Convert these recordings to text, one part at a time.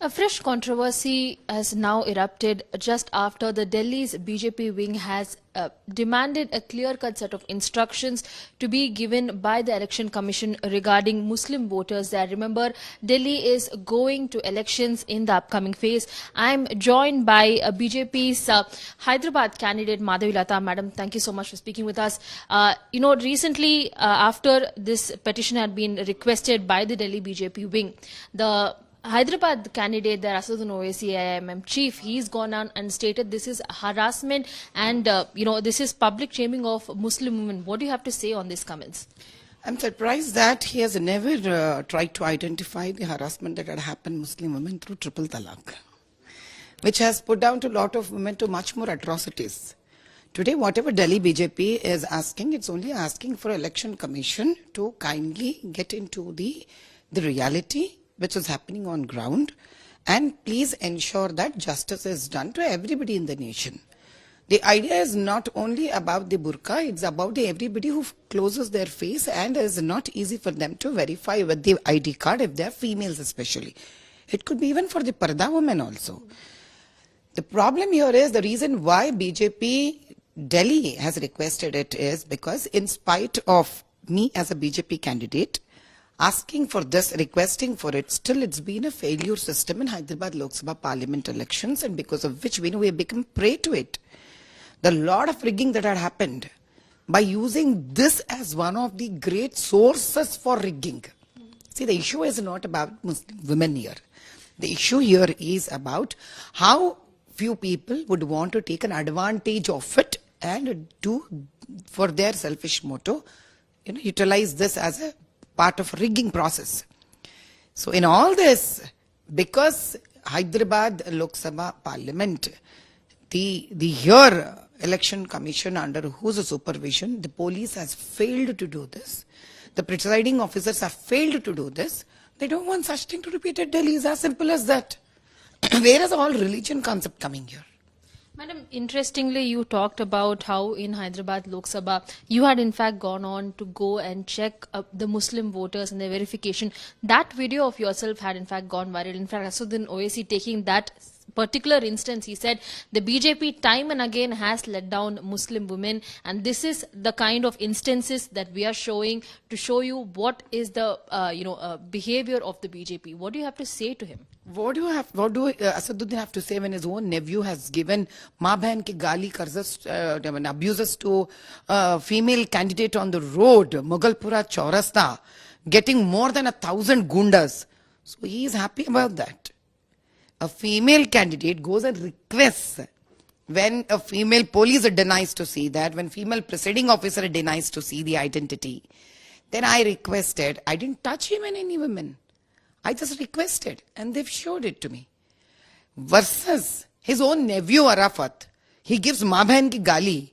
A fresh controversy has now erupted just after the Delhi's BJP wing has demanded a clear-cut set of instructions to be given by the Election Commission regarding Muslim voters. There, remember, Delhi is going to elections in the upcoming phase. I am joined by BJP's Hyderabad candidate Madhavi Lata. Madam, thank you so much for speaking with us. Recently, after this petition had been requested by the Delhi BJP wing, the Hyderabad candidate, the Asaduddin Owaisi AIMM chief, he's gone on and stated this is harassment and, this is public shaming of Muslim women. What do you have to say on these comments? I'm surprised that he has never tried to identify the harassment that had happened Muslim women through triple talaq, which has put down to a lot of women to much more atrocities. Today, whatever Delhi BJP is asking, it's only asking for Election Commission to kindly get into the reality which is happening on ground, and please ensure that justice is done to everybody in the nation. The idea is not only about the burqa, it's about everybody who closes their face and is not easy for them to verify with the ID card if they are females especially. It could be even for the parda women also. The problem here is the reason why BJP Delhi has requested it is because in spite of me as a BJP candidate, asking for this, requesting for it, still it's been a failure system in Hyderabad Lok Sabha Parliament elections, and because of which we have become prey to it. The lot of rigging that had happened by using this as one of the great sources for rigging. See, the issue is not about Muslim women here. The issue here is about how few people would want to take an advantage of it and do for their selfish motto, utilize this as a part of rigging process. So in all this, because Hyderabad Lok Sabha Parliament, the here Election Commission under whose supervision, the police has failed to do this. The presiding officers have failed to do this. They don't want such thing to repeat at Delhi. It's as simple as that. Where is the whole religion concept coming here? Madam, interestingly, you talked about how in Hyderabad Lok Sabha, you had in fact gone on to go and check the Muslim voters and their verification. That video of yourself had in fact gone viral. In fact, Asaduddin Owaisi taking that particular instance, he said the BJP time and again has let down Muslim women, and this is the kind of instances that we are showing to show you what is the behavior of the BJP. What do you have to say to him? What do Asaduddin have to say when his own nephew has given maa bahan ki gali abuses to a female candidate on the road, Mughalpura Chaurasta, getting more than 1,000 gundas? So he is happy about that. A female candidate goes and requests when a female police denies to see that, when female presiding officer denies to see the identity. Then I requested, I didn't touch him and any women. I just requested and they've showed it to me. Versus his own nephew Arafat, he gives maa bahan ki gali,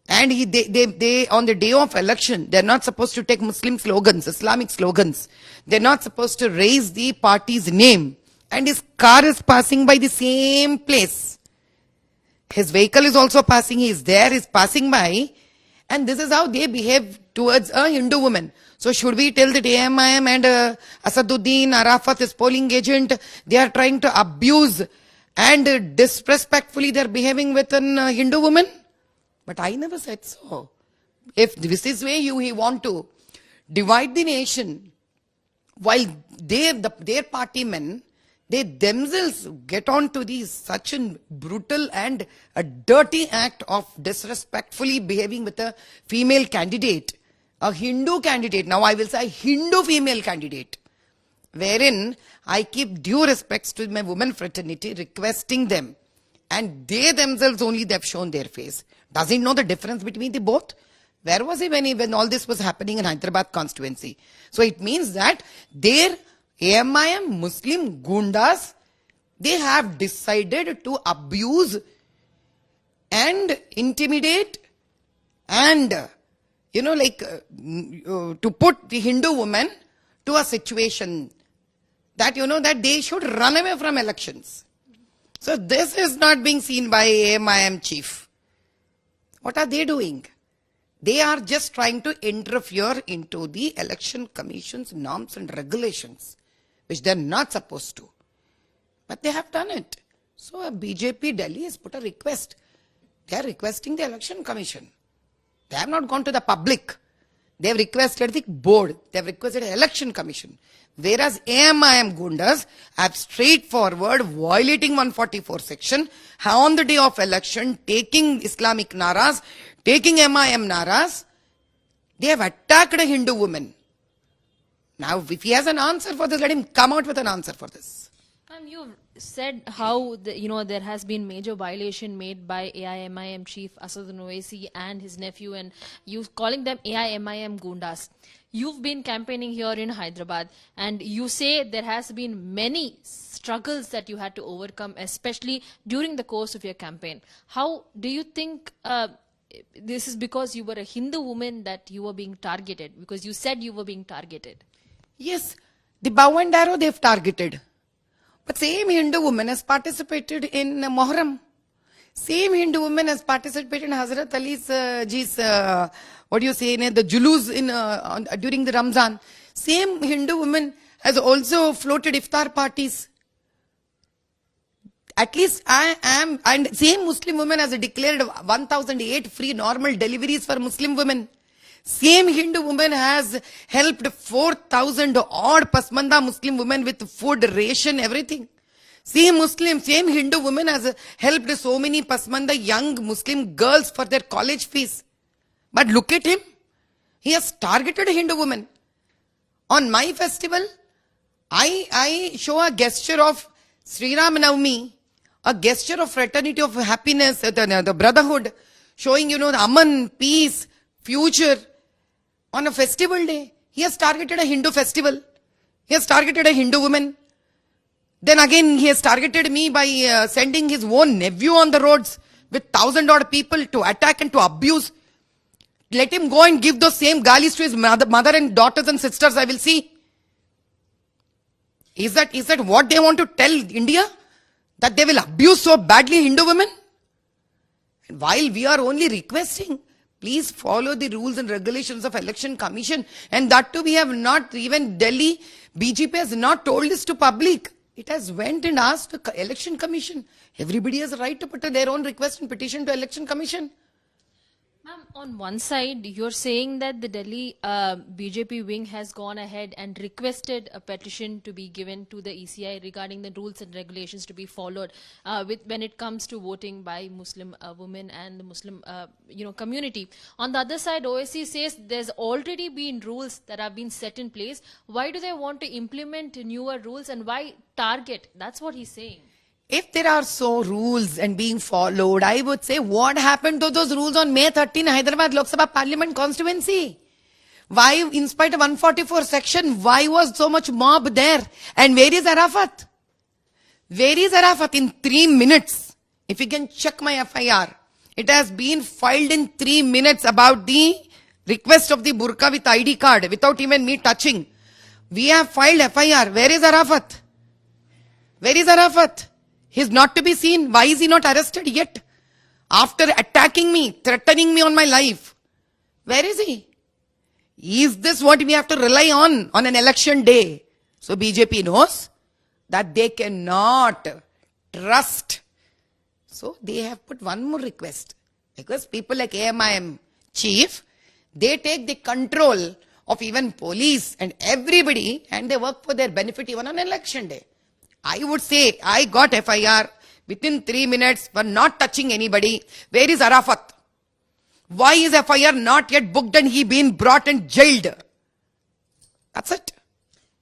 and they on the day of election, they're not supposed to take Muslim slogans, Islamic slogans. They're not supposed to raise the party's name. And his car is passing by the same place. His vehicle is also passing, he is there, is passing by. And this is how they behave towards a Hindu woman. So should we tell that AIMM and Asaduddin, Arafat, his polling agent, they are trying to abuse and disrespectfully they are behaving with a Hindu woman? But I never said so. If this is way he want to divide the nation, while their party men, they themselves get on to such a brutal and a dirty act of disrespectfully behaving with a female candidate, a Hindu candidate. Now I will say a Hindu female candidate, wherein I keep due respects to my women fraternity, requesting them, and they themselves only they have shown their face. Does he know the difference between the both? Where was he when all this was happening in Hyderabad constituency? So it means that their AIMM Muslim gundas, they have decided to abuse and intimidate and, to put the Hindu woman to a situation that, that they should run away from elections. So this is not being seen by AIMM chief. What are they doing? They are just trying to interfere into the Election Commission's norms and regulations, which they are not supposed to. But they have done it. So BJP Delhi has put a request. They are requesting the election commission. They have not gone to the public. They have requested the board. They have requested the election commission. Whereas AMIM Gundas have straightforward violating 144 section on the day of election, taking Islamic naras, taking MIM naras. They have attacked a Hindu woman. Now, if he has an answer for this, let him come out with an answer for this. You said how there has been major violation made by AIMIM chief Asaduddin Owaisi and his nephew, and you calling them AIMIM Gundas. You've been campaigning here in Hyderabad, and you say there has been many struggles that you had to overcome, especially during the course of your campaign. How do you think this is because you were a Hindu woman that you were being targeted? Because you said you were being targeted. Yes, the bow and arrow they've targeted. But same Hindu woman has participated in Muharram. Same Hindu woman has participated in Hazrat Ali's the Julus during the Ramzan. Same Hindu woman has also floated iftar parties. At least I am, and same Muslim woman has declared 1008 free normal deliveries for Muslim women. Same Hindu woman has helped 4,000 odd Pasmanda Muslim women with food, ration, everything. Same Hindu woman has helped so many Pasmanda young Muslim girls for their college fees. But look at him. He has targeted a Hindu woman. On my festival, I show a gesture of Sri Ram Navami, a gesture of fraternity, of happiness, the brotherhood, showing, the Aman, peace, future. On a festival day, he has targeted a Hindu festival. He has targeted a Hindu woman. Then again, he has targeted me by sending his own nephew on the roads with 1,000 odd people to attack and to abuse. Let him go and give those same galis to his mother and daughters and sisters, I will see. Is that what they want to tell India? That they will abuse so badly Hindu women? And while we are only requesting, please follow the rules and regulations of Election Commission. And that too, we have not, even Delhi, BJP has not told this to public. It has went and asked the Election Commission. Everybody has a right to put their own request and petition to Election Commission. Ma'am, on one side, you're saying that the Delhi BJP wing has gone ahead and requested a petition to be given to the ECI regarding the rules and regulations to be followed when it comes to voting by Muslim women and the Muslim community. On the other side, OSC says there's already been rules that have been set in place. Why do they want to implement newer rules, and why target? That's what he's saying. If there are so rules and being followed, I would say, what happened to those rules on May 13, Hyderabad Lok Sabha Parliament constituency? Why, in spite of 144 section, why was so much mob there? And where is Arafat? Where is Arafat? In 3 minutes, if you can check my FIR, it has been filed in 3 minutes about the request of the burqa with ID card, without even me touching. We have filed FIR. Where is Arafat? Where is Arafat? He's not to be seen. Why is he not arrested yet? After attacking me, threatening me on my life. Where is he? Is this what we have to rely on an election day? So BJP knows that they cannot trust. So they have put one more request. Because people like AMIM chief, they take the control of even police and everybody, and they work for their benefit even on election day. I would say, I got FIR within 3 minutes for not touching anybody. Where is Arafat? Why is FIR not yet booked and he been brought and jailed? That's it.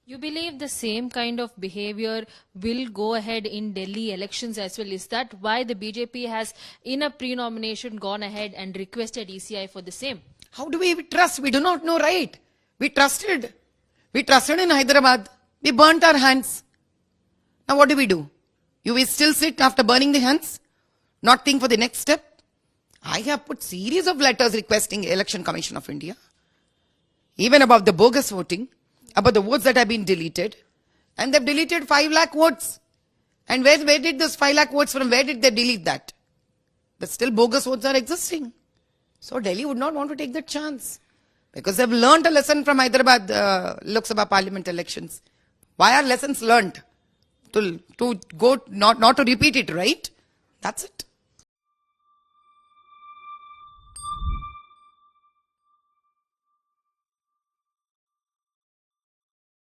You believe the same kind of behavior will go ahead in Delhi elections as well? Is that why the BJP has, in a pre-nomination, gone ahead and requested ECI for the same? How do we trust? We do not know, right? We trusted. We trusted in Hyderabad. We burnt our hands. Now what do? You will still sit after burning the hands? Not think for the next step? I have put series of letters requesting Election Commission of India. Even about the bogus voting, about the votes that have been deleted. And they've deleted 5 lakh votes. And where did those 5 lakh votes from? Where did they delete that? But still bogus votes are existing. So Delhi would not want to take that chance. Because they've learned a lesson from Hyderabad Lok Sabha Parliament elections. Why are lessons learned? to go, not to repeat it, right? That's it.